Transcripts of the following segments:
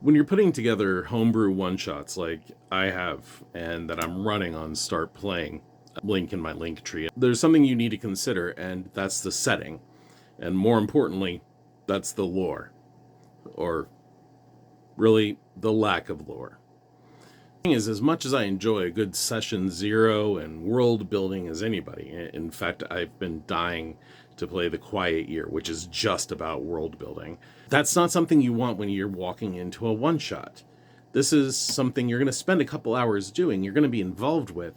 When you're putting together homebrew one-shots like I have and that I'm running on Start Playing, link in my link tree, there's something you need to consider, and that's the setting. And more importantly, that's the lore, or really the lack of lore. The thing is, as much as I enjoy a good session zero and world building as anybody, in fact, I've been dying to play The Quiet Year, which is just about world building. That's not something you want when you're walking into a one shot. This is something you're going to spend a couple hours doing, you're going to be involved with,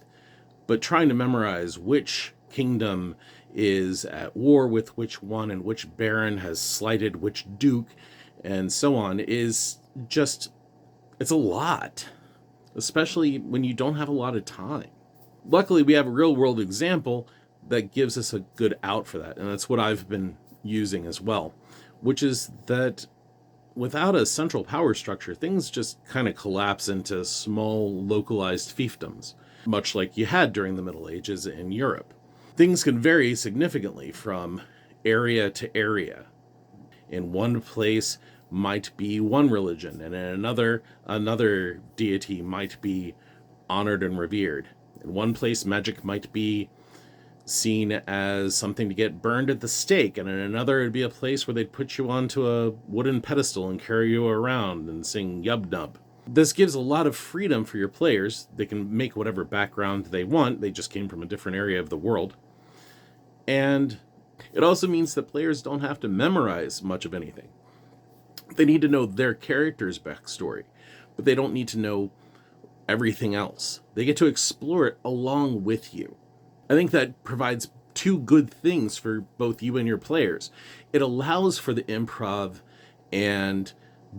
but trying to memorize which kingdom is at war with which one and which baron has slighted which duke and so on is just, it's a lot, especially when you don't have a lot of time. Luckily, we have a real world example that gives us a good out for that, and that's what I've been using as well, which is that without a central power structure, things just kind of collapse into small, localized fiefdoms, much like you had during the Middle Ages in Europe. Things can vary significantly from area to area. In one place might be one religion, and in another deity might be honored and revered. In one place, magic might be seen as something to get burned at the stake, and in another it'd be a place where they'd put you onto a wooden pedestal and carry you around and sing Yub Nub. This gives a lot of freedom for your players. They can make whatever background they want. They just came from a different area of the world. And it also means that players don't have to memorize much of anything. They need to know their character's backstory, but they don't need to know everything else. They get to explore it along with you. I think that provides two good things for both you and your players. It allows for the improv and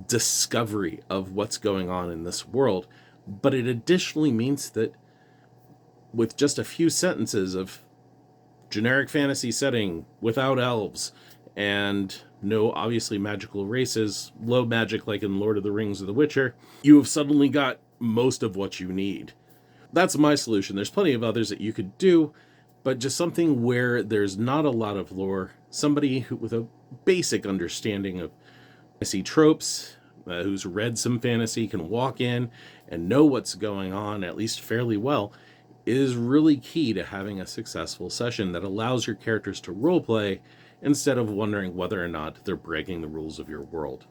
discovery of what's going on in this world, but it additionally means that with just a few sentences of generic fantasy setting without elves and no obviously magical races, low magic like in Lord of the Rings or The Witcher, you have suddenly got most of what you need. That's my solution. There's plenty of others that you could do, but just something where there's not a lot of lore, somebody with a basic understanding of fantasy tropes, who's read some fantasy, can walk in and know what's going on at least fairly well, is really key to having a successful session that allows your characters to roleplay instead of wondering whether or not they're breaking the rules of your world.